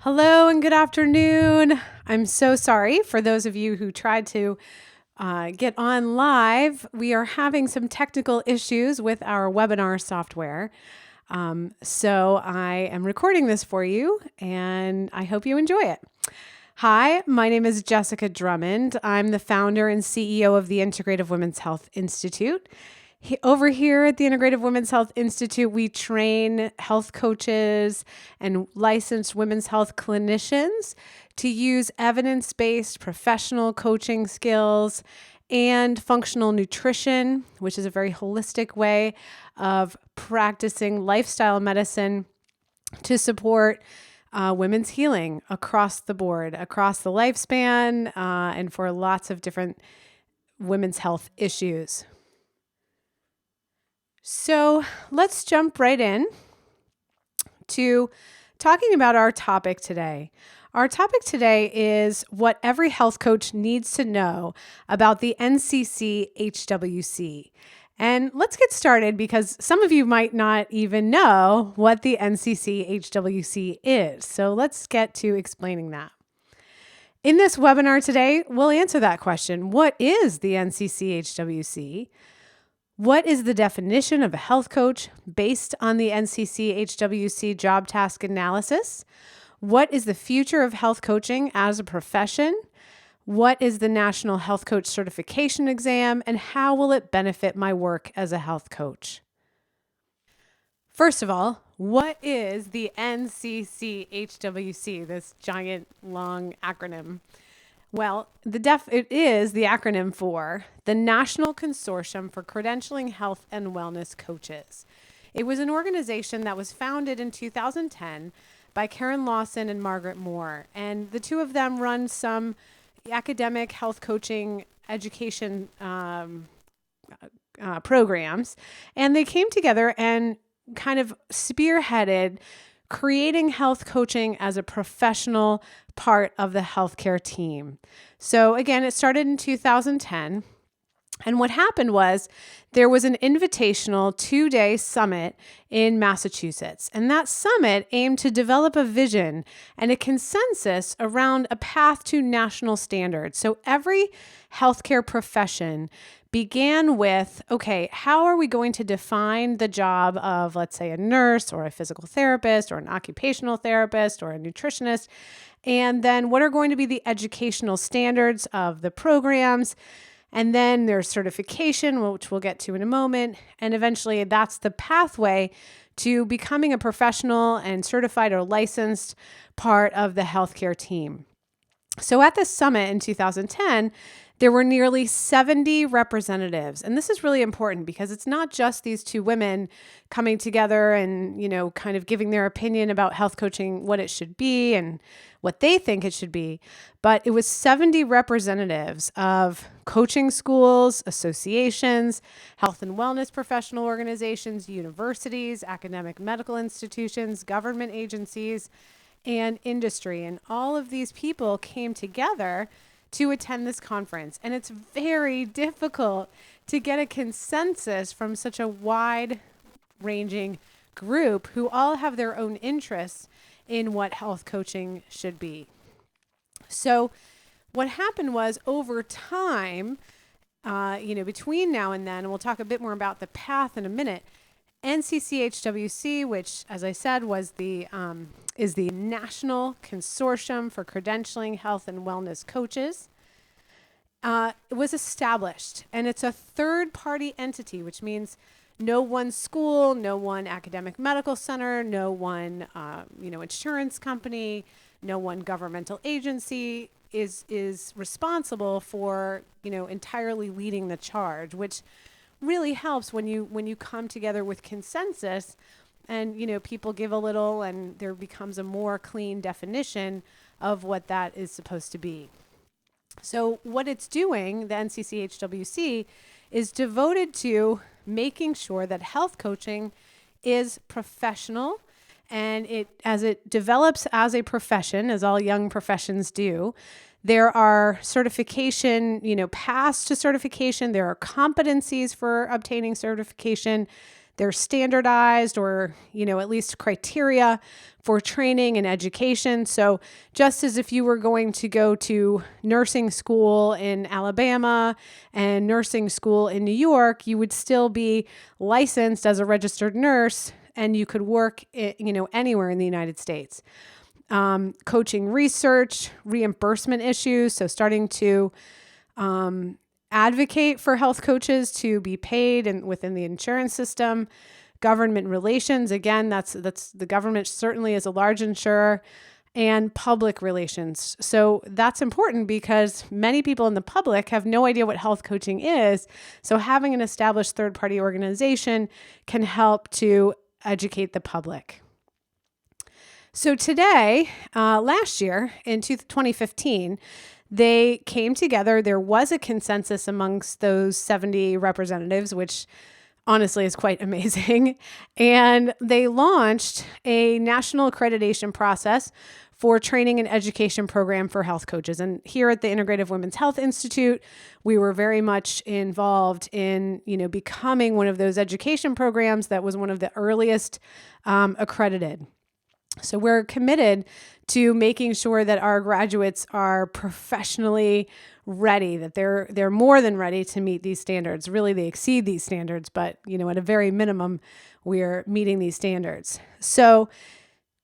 Hello and good afternoon. I'm so sorry for those of you who tried to get on live. We are having some technical issues with our webinar software. So I am recording this for you and I hope you enjoy it. Hi, my name is Jessica Drummond. I'm the founder and CEO of the Integrative Women's Health Institute. Over here at the Integrative Women's Health Institute, we train health coaches and licensed women's health clinicians to use evidence-based professional coaching skills and functional nutrition, which is a very holistic way of practicing lifestyle medicine to support women's healing across the board, across the lifespan, and for lots of different women's health issues. So let's jump right in to talking about our topic today. Our topic today is what every health coach needs to know about the NCCHWC. And let's get started because some of you might not even know what the NCCHWC is. So let's get to explaining that. In this webinar today, we'll answer that question. What is the NCCHWC? What is the definition of a health coach based on the NCCHWC job task analysis? What is the future of health coaching as a profession? What is the National Health Coach Certification Exam, and how will it benefit my work as a health coach? First of all, what is the NCCHWC, this giant long acronym? Well, it is the acronym for the National Consortium for Credentialing Health and Wellness Coaches. It was an organization that was founded in 2010 by Karen Lawson and Margaret Moore, and the two of them run some academic health coaching education programs, and they came together and kind of spearheaded creating health coaching as a professional part of the healthcare team. So again, it started in 2010. And what happened was there was an invitational 2-day summit in Massachusetts. And that summit aimed to develop a vision and a consensus around a path to national standards. So every healthcare profession began with, okay, how are we going to define the job of, let's say, a nurse or a physical therapist or an occupational therapist or a nutritionist? And then what are going to be the educational standards of the programs? And then there's certification, which we'll get to in a moment. And eventually that's the pathway to becoming a professional and certified or licensed part of the healthcare team. So at this summit in 2010, there were nearly 70 representatives. And this is really important because it's not just these two women coming together and, kind of giving their opinion about health coaching, what it should be and what they think it should be. But it was 70 representatives of coaching schools, associations, health and wellness professional organizations, universities, academic medical institutions, government agencies, and industry. And all of these people came together to attend this conference. And it's very difficult to get a consensus from such a wide-ranging group who all have their own interests in what health coaching should be. So what happened was over time, between now and then, and we'll talk a bit more about the path in a minute, NCCHWC, which, as I said, is the National Consortium for Credentialing Health and Wellness Coaches. It was established, and it's a third-party entity, which means no one school, no one academic medical center, no one insurance company, no one governmental agency is responsible for entirely leading the charge, which really helps when you come together with consensus and people give a little and there becomes a more clean definition of what that is supposed to be. So what it's doing, the NCCHWC, is devoted to making sure that health coaching is professional, and as it develops as a profession, as all young professions do, there are certification, paths to certification. There are competencies for obtaining certification. They're standardized or, at least criteria for training and education. So just as if you were going to go to nursing school in Alabama and nursing school in New York, you would still be licensed as a registered nurse and you could work, anywhere in the United States. Coaching research, reimbursement issues. So starting to advocate for health coaches to be paid and within the insurance system. Government relations, again, that's the government certainly is a large insurer, and public relations. So that's important because many people in the public have no idea what health coaching is. So having an established third-party organization can help to educate the public. So today, last year in 2015, they came together. There was a consensus amongst those 70 representatives, which honestly is quite amazing. And they launched a national accreditation process for training and education program for health coaches. And here at the Integrative Women's Health Institute, we were very much involved in, becoming one of those education programs that was one of the earliest accredited. So we're committed to making sure that our graduates are professionally ready, that they're more than ready to meet these standards. Really, they exceed these standards, but at a very minimum, we're meeting these standards. So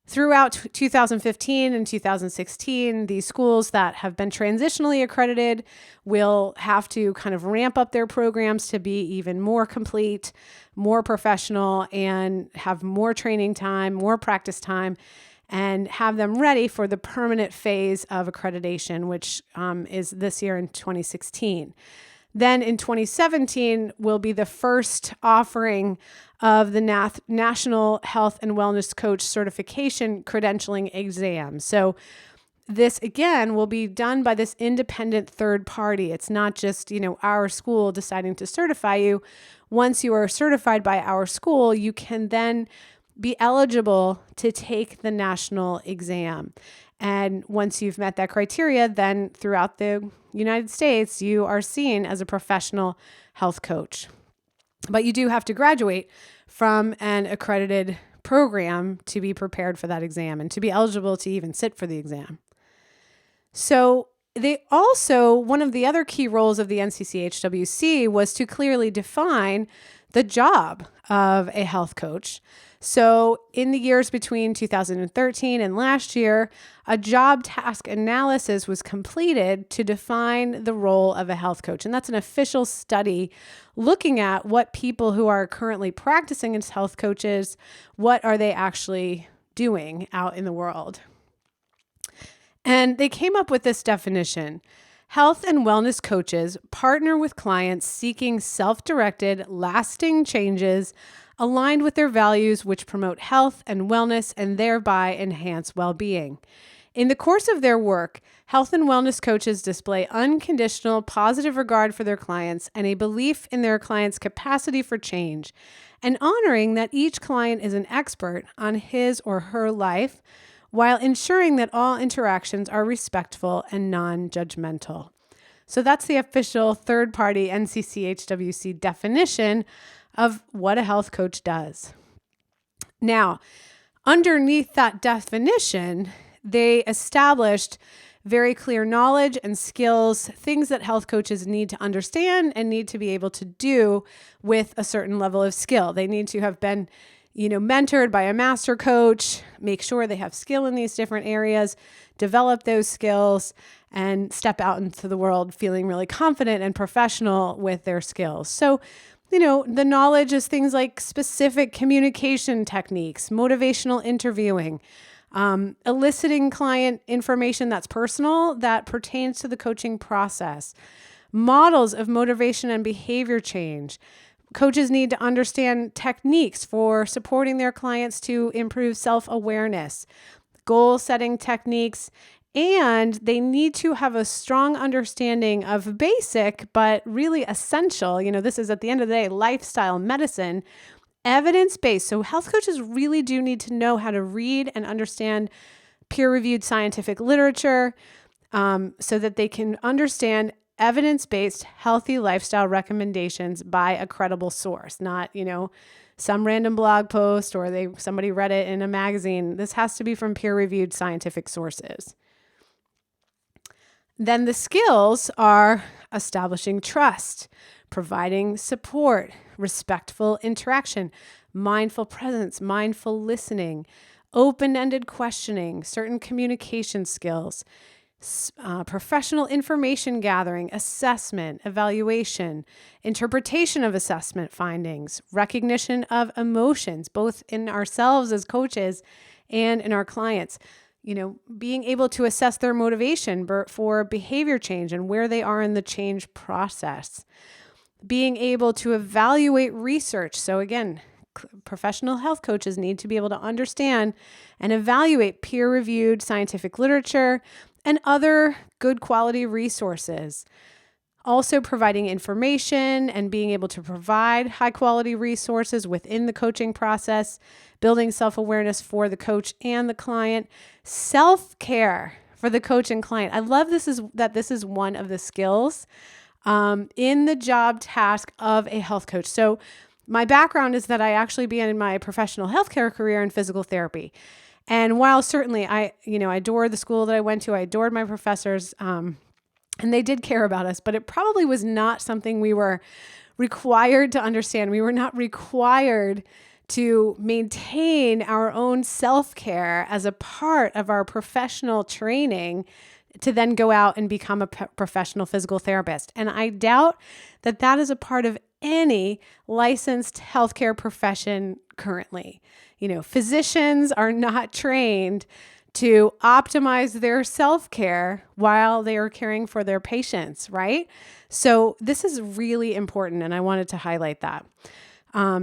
throughout 2015 and 2016, these schools that have been transitionally accredited will have to kind of ramp up their programs to be even more complete, more professional, and have more training time, more practice time, and have them ready for the permanent phase of accreditation, which is this year in 2016. Then in 2017 will be the first offering of the National Health and Wellness Coach Certification Credentialing Exam. So this, again, will be done by this independent third party. It's not just, our school deciding to certify you. Once you are certified by our school, you can then be eligible to take the national exam. And once you've met that criteria, then throughout the United States, you are seen as a professional health coach. But you do have to graduate from an accredited program to be prepared for that exam and to be eligible to even sit for the exam. So one of the other key roles of the NCCHWC was to clearly define the job of a health coach. So in the years between 2013 and last year, a job task analysis was completed to define the role of a health coach. And that's an official study looking at what people who are currently practicing as health coaches, what are they actually doing out in the world? And they came up with this definition. Health and wellness coaches partner with clients seeking self-directed, lasting changes aligned with their values, which promote health and wellness and thereby enhance well-being. In the course of their work, health and wellness coaches display unconditional positive regard for their clients and a belief in their clients' capacity for change, and honoring that each client is an expert on his or her life, while ensuring that all interactions are respectful and non-judgmental. So that's the official third-party NCCHWC definition of what a health coach does. Now, underneath that definition, they established very clear knowledge and skills, things that health coaches need to understand and need to be able to do with a certain level of skill. They need to have been mentored by a master coach, make sure they have skill in these different areas, develop those skills, and step out into the world feeling really confident and professional with their skills. So, the knowledge is things like specific communication techniques, motivational interviewing, eliciting client information that's personal, that pertains to the coaching process, models of motivation and behavior change. Coaches need to understand techniques for supporting their clients to improve self-awareness, goal-setting techniques, and they need to have a strong understanding of basic but really essential, this is at the end of the day, lifestyle medicine, evidence-based. So health coaches really do need to know how to read and understand peer-reviewed scientific literature so that they can understand evidence-based healthy lifestyle recommendations by a credible source, not, some random blog post or somebody read it in a magazine. This has to be from peer-reviewed scientific sources. Then the skills are establishing trust, providing support, respectful interaction, mindful presence, mindful listening, open-ended questioning, certain communication skills, professional information gathering, assessment, evaluation, interpretation of assessment findings, recognition of emotions, both in ourselves as coaches and in our clients. Being able to assess their motivation for behavior change and where they are in the change process. Being able to evaluate research. So again, professional health coaches need to be able to understand and evaluate peer-reviewed scientific literature and other good quality resources. Also providing information and being able to provide high quality resources within the coaching process, building self-awareness for the coach and the client, self-care for the coach and client. I love this is one of the skills in the job task of a health coach. So my background is that I actually began my professional healthcare career in physical therapy. And while certainly I adored the school that I went to, I adored my professors, and they did care about us, but it probably was not something we were required to understand. We were not required to maintain our own self-care as a part of our professional training to then go out and become a professional physical therapist. And I doubt that that is a part of any licensed healthcare profession currently. Physicians are not trained to optimize their self-care while they are caring for their patients, right? So this is really important, and I wanted to highlight that.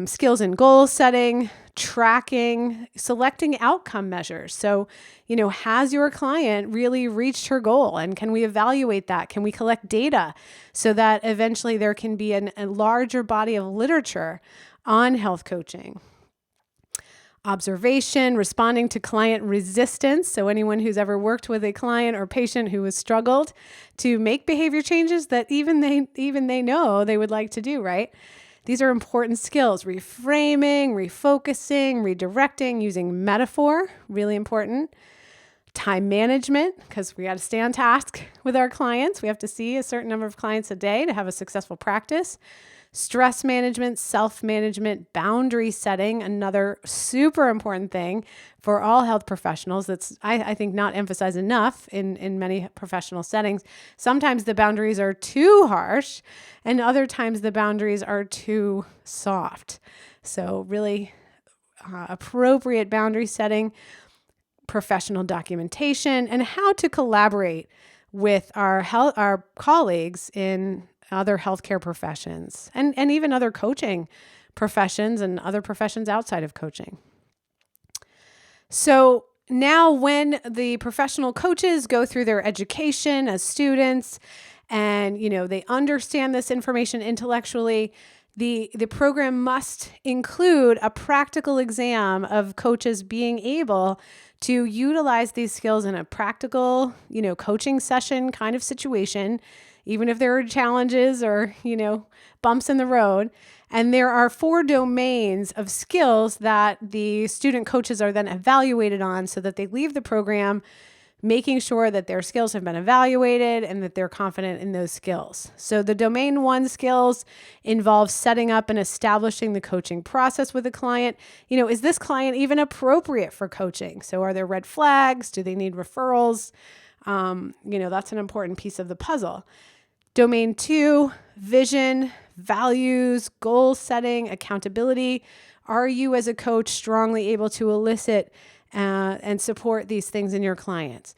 Skills in goal setting, tracking, selecting outcome measures. So, has your client really reached her goal? And can we evaluate that? Can we collect data so that eventually there can be a larger body of literature on health coaching? Observation, responding to client resistance. So anyone who's ever worked with a client or patient who has struggled to make behavior changes that even they know they would like to do, right? These are important skills. Reframing, refocusing, redirecting, using metaphor, really important. Time management, because we got to stay on task with our clients. We have to see a certain number of clients a day to have a successful practice. Stress management, self-management, boundary setting, another super important thing for all health professionals that's, I think, not emphasized enough in many professional settings. Sometimes the boundaries are too harsh, and other times the boundaries are too soft. So really appropriate boundary setting, professional documentation, and how to collaborate with our colleagues in other healthcare professions and even other coaching professions and other professions outside of coaching. So now when the professional coaches go through their education as students and, they understand this information intellectually, the program must include a practical exam of coaches being able to utilize these skills in a practical, coaching session kind of situation, even if there are challenges or, bumps in the road. And there are 4 domains of skills that the student coaches are then evaluated on so that they leave the program making sure that their skills have been evaluated and that they're confident in those skills. So the domain 1 skills involve setting up and establishing the coaching process with a client. Is this client even appropriate for coaching? So are there red flags? Do they need referrals? That's an important piece of the puzzle. Domain 2, vision, values, goal setting, accountability. Are you as a coach strongly able to elicit and support these things in your clients?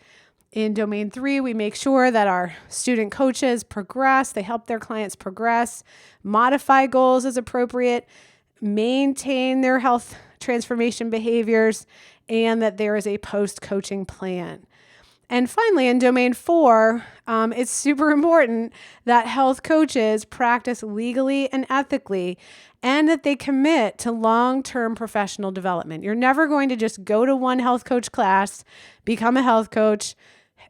In domain 3, we make sure that our student coaches progress. They help their clients progress, modify goals as appropriate, maintain their health transformation behaviors, and that there is a post-coaching plan. And finally, in domain 4, it's super important that health coaches practice legally and ethically and that they commit to long-term professional development. You're never going to just go to one health coach class, become a health coach,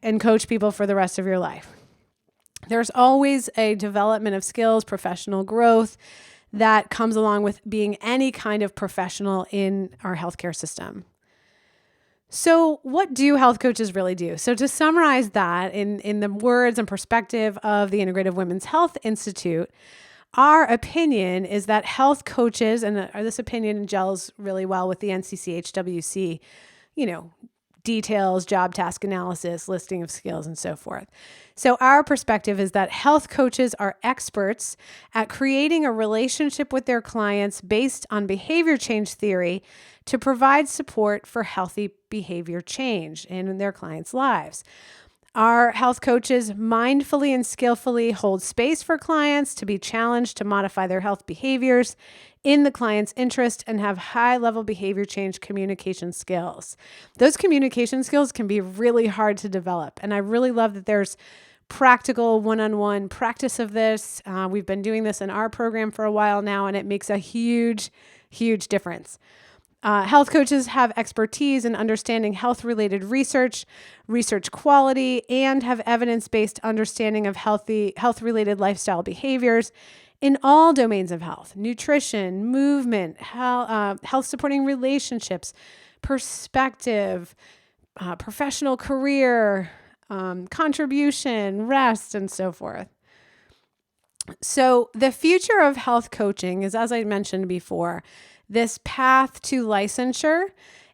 and coach people for the rest of your life. There's always a development of skills, professional growth that comes along with being any kind of professional in our healthcare system. So what do health coaches really do? So to summarize that in the words and perspective of the Integrative Women's Health Institute, our opinion is that health coaches, and this opinion gels really well with the NCCHWC, details, job task analysis, listing of skills, and so forth. So our perspective is that health coaches are experts at creating a relationship with their clients based on behavior change theory to provide support for healthy behavior change in their clients' lives. Our health coaches mindfully and skillfully hold space for clients to be challenged to modify their health behaviors in the client's interest and have high-level behavior change communication skills. Those communication skills can be really hard to develop, and I really love that there's practical one-on-one practice of this. We've been doing this in our program for a while now, and it makes a huge, huge difference. Health coaches have expertise in understanding health-related research quality, and have evidence-based understanding of health-related lifestyle behaviors in all domains of health: nutrition, movement, health-supporting relationships, perspective, professional career, contribution, rest, and so forth. So the future of health coaching is, as I mentioned before, this path to licensure.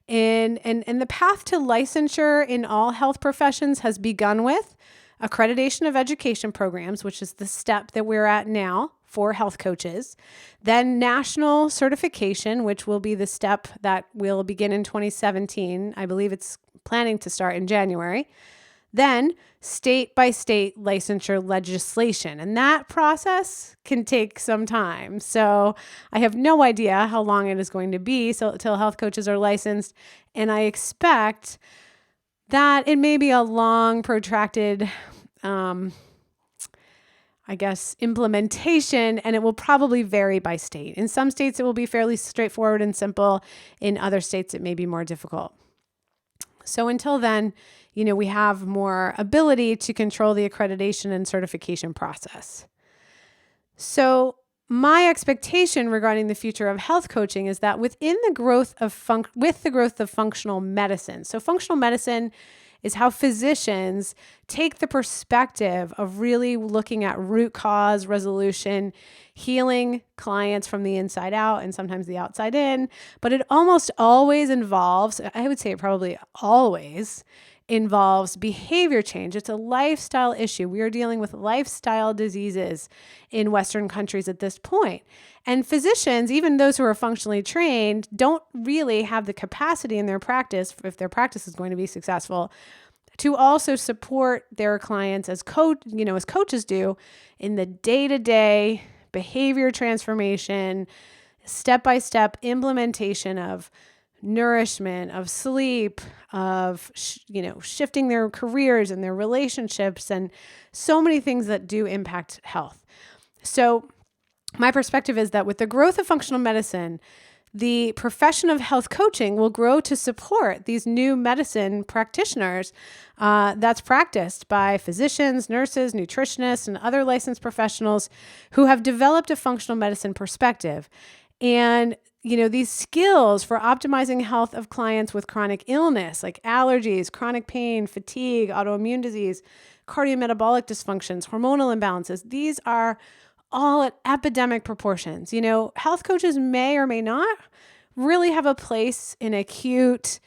And the path to licensure in all health professions has begun with accreditation of education programs, which is the step that we're at now for health coaches. Then national certification, which will be the step that will begin in 2017. I believe it's planning to start in January. Then state-by-state licensure legislation. And that process can take some time. So I have no idea how long it is going to be until health coaches are licensed. And I expect that it may be a long, protracted, implementation, and it will probably vary by state. In some states, it will be fairly straightforward and simple. In other states, it may be more difficult. So until then, we have more ability to control the accreditation and certification process. So my expectation regarding the future of health coaching is that with the growth of functional medicine. So functional medicine is how physicians take the perspective of really looking at root cause resolution, healing clients from the inside out and sometimes the outside in. But it almost always involves, I would say it probably always involves behavior change. It's a lifestyle issue. We are dealing with lifestyle diseases in Western countries at this point. And physicians, even those who are functionally trained, don't really have the capacity in their practice, if their practice is going to be successful, to also support their clients as coaches do in the day-to-day behavior transformation, step-by-step implementation of nourishment, of sleep, of shifting their careers and their relationships, and so many things that do impact health. So my perspective is that with the growth of functional medicine, the profession of health coaching will grow to support these new medicine practitioners that's practiced by physicians, nurses, nutritionists, and other licensed professionals who have developed a functional medicine perspective. And these skills for optimizing health of clients with chronic illness like allergies, chronic pain, fatigue, autoimmune disease, cardiometabolic dysfunctions, hormonal imbalances, these are all at epidemic proportions. Health coaches may or may not really have a place in acute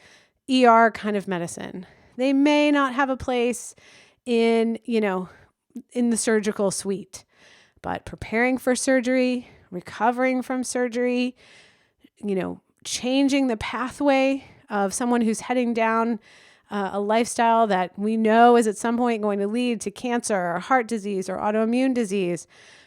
ER kind of medicine. They may not have a place in the surgical suite, but preparing for surgery, recovering from surgery, changing the pathway of someone who's heading down a lifestyle that we know is at some point going to lead to cancer or heart disease or autoimmune disease.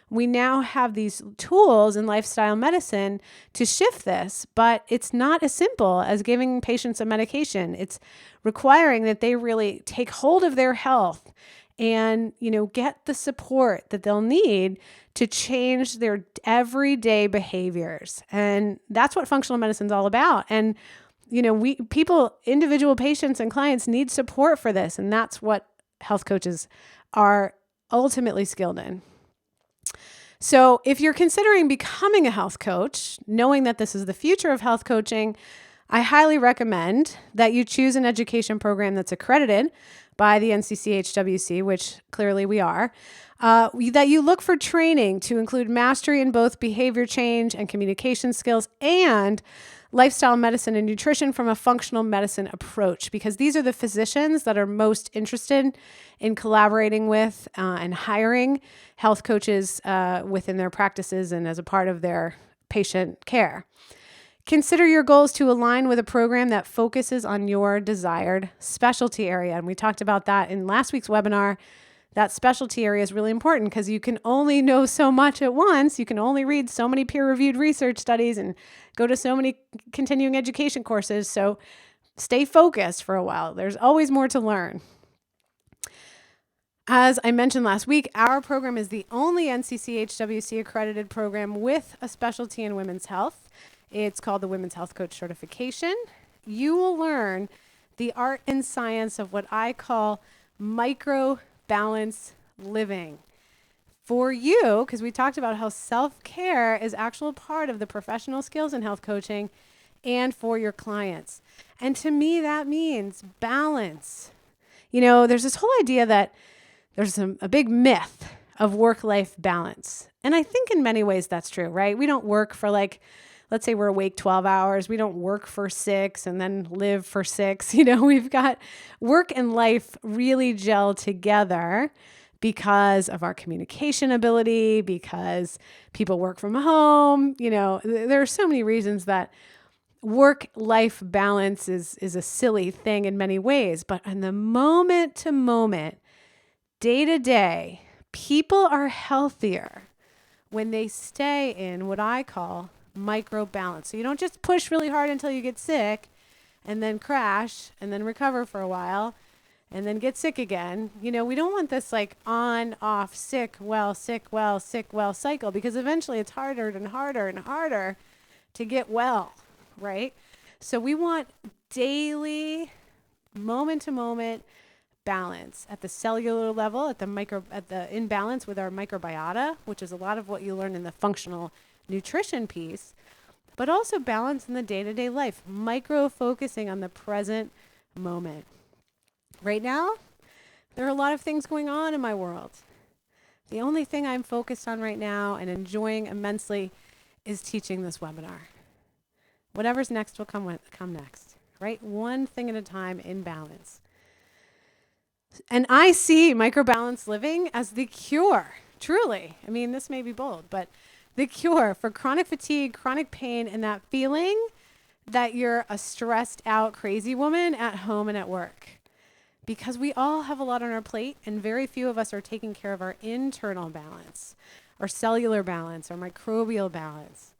We now have these tools in lifestyle medicine to shift this, but it's not as simple as giving patients a medication. It's requiring that they really take hold of their health and, get the support that they'll need to change their everyday behaviors. And that's what functional medicine is all about. And, individual patients and clients need support for this. And that's what health coaches are ultimately skilled in. So if you're considering becoming a health coach, knowing that this is the future of health coaching, I highly recommend that you choose an education program that's accredited by the NCCHWC, which clearly we are, that you look for training to include mastery in both behavior change and communication skills and lifestyle medicine and nutrition from a functional medicine approach, because these are the physicians that are most interested in collaborating with and hiring health coaches within their practices and as a part of their patient care. Consider your goals to align with a program that focuses on your desired specialty area. And we talked about that in last week's webinar. That specialty area is really important because you can only know so much at once. You can only read so many peer-reviewed research studies and go to so many continuing education courses. So stay focused for a while. There's always more to learn. As I mentioned last week, our program is the only NCCHWC accredited program with a specialty in women's health. It's called the Women's Health Coach Certification. You will learn the art and science of what I call micro-balance living. For you, because we talked about how self-care is actual part of the professional skills in health coaching, and for your clients. And to me, that means balance. You know, there's this whole idea that there's a big myth of work-life balance. And I think in many ways that's true, right? We don't work for let's say we're awake 12 hours. We don't work for 6 and then live for 6. You know, we've got work and life really gel together because of our communication ability, because people work from home. You know, there are so many reasons that work-life balance is a silly thing in many ways. But in the moment to moment, day to day, people are healthier when they stay in what I call micro balance. So you don't just push really hard until you get sick and then crash and then recover for a while and then get sick again. You know, we don't want this on, off, sick, well, sick, well, sick, well cycle, because eventually it's harder and harder and harder to get well, right? So we want daily, moment to moment balance at the cellular level, at the imbalance with our microbiota, which is a lot of what you learn in the functional nutrition piece, but also balance in the day-to-day life, micro-focusing on the present moment. Right now, there are a lot of things going on in my world. The only thing I'm focused on right now and enjoying immensely is teaching this webinar. Whatever's next will come next, right? One thing at a time in balance. And I see microbalance living as the cure, truly. I mean, this may be bold, but the cure for chronic fatigue, chronic pain, and that feeling that you're a stressed out crazy woman at home and at work. Because we all have a lot on our plate, and very few of us are taking care of our internal balance, our cellular balance, our microbial balance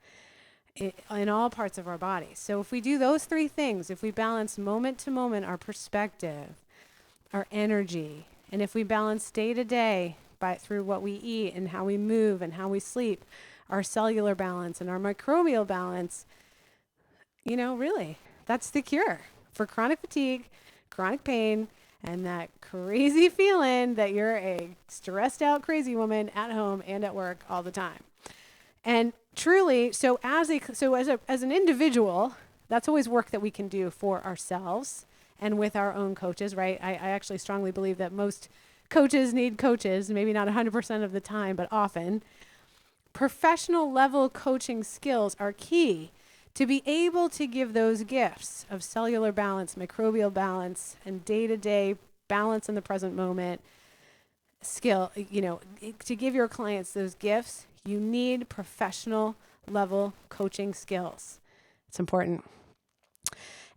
in all parts of our body. So if we do those 3 things, if we balance moment to moment our perspective, our energy, and if we balance day to day through what we eat and how we move and how we sleep, our cellular balance and our microbial balance, you know, really, that's the cure for chronic fatigue, chronic pain, and that crazy feeling that you're a stressed out crazy woman at home and at work all the time. And truly, so as an individual, that's always work that we can do for ourselves and with our own coaches, right? I actually strongly believe that most coaches need coaches, maybe not 100% of the time, but often. Professional level coaching skills are key to be able to give those gifts of cellular balance, microbial balance, and day-to-day balance in the present moment skill. You know, to give your clients those gifts, you need professional level coaching skills. It's important.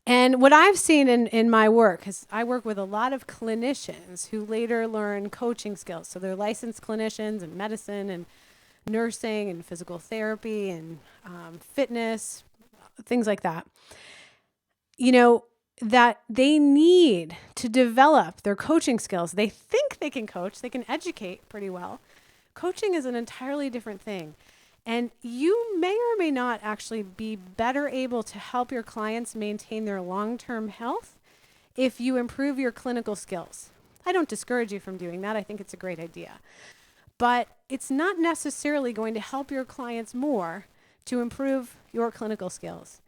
And what I've seen in my work, because I work with a lot of clinicians who later learn coaching skills. So they're licensed clinicians in medicine and nursing and physical therapy and fitness, things like that. You know, that they need to develop their coaching skills. They think they can coach, they can educate pretty well. Coaching is an entirely different thing. And you may or may not actually be better able to help your clients maintain their long-term health if you improve your clinical skills. I don't discourage you from doing that. I think it's a great idea. But it's not necessarily going to help your clients more to improve your clinical skills.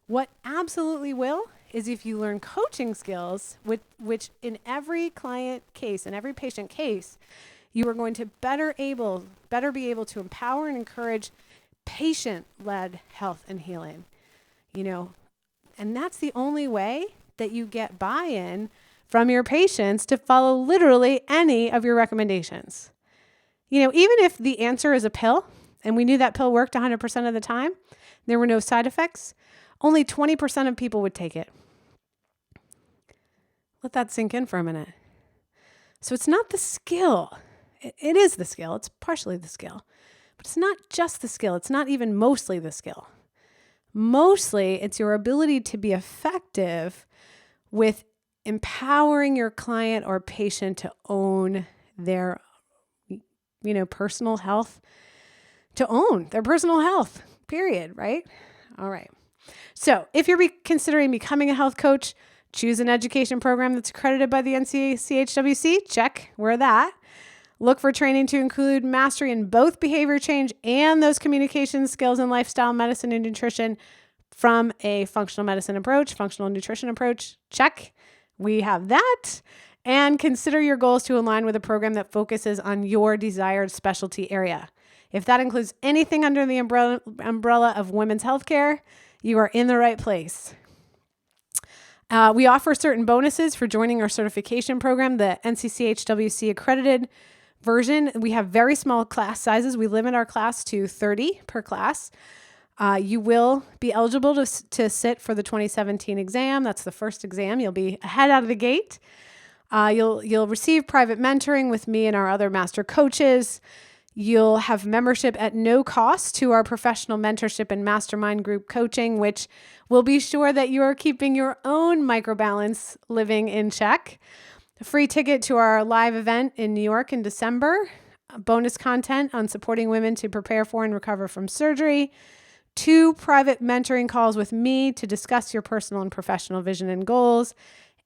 What absolutely will is if you learn coaching skills, which in every client case, in every patient case, you are going to better be able to empower and encourage patient-led health and healing. And that's the only way that you get buy-in from your patients to follow literally any of your recommendations. Even if the answer is a pill, and we knew that pill worked 100% of the time, there were no side effects, only 20% of people would take it. Let that sink in for a minute. So it's not the skill. It is the skill. It's partially the skill. But it's not just the skill. It's not even mostly the skill. Mostly, it's your ability to be effective with empowering your client or patient to own their, personal health, period, right? All right. So if you're considering becoming a health coach, choose an education program that's accredited by the NCCHWC. Check, we're that. Look for training to include mastery in both behavior change and those communication skills in lifestyle medicine and nutrition from a functional medicine approach, functional nutrition approach. Check, we have that. And consider your goals to align with a program that focuses on your desired specialty area. If that includes anything under the umbrella of women's healthcare, you are in the right place. We offer certain bonuses for joining our certification program, the NCCHWC accredited version. We have very small class sizes. We limit our class to 30 per class. You will be eligible to sit for the 2017 exam. That's the first exam. You'll be ahead out of the gate. You'll receive private mentoring with me and our other master coaches. You'll have membership at no cost to our professional mentorship and mastermind group coaching, which will be sure that you are keeping your own microbalance living in check. A free ticket to our live event in New York in December. Bonus content on supporting women to prepare for and recover from surgery. 2 private mentoring calls with me to discuss your personal and professional vision and goals.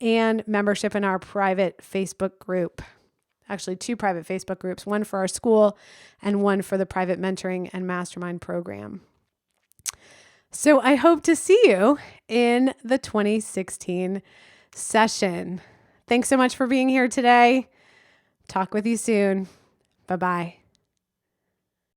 And membership in our private Facebook group. Actually, 2 private Facebook groups, one for our school and one for the private mentoring and mastermind program. So I hope to see you in the 2016 session. Thanks so much for being here today. Talk with you soon. Bye-bye.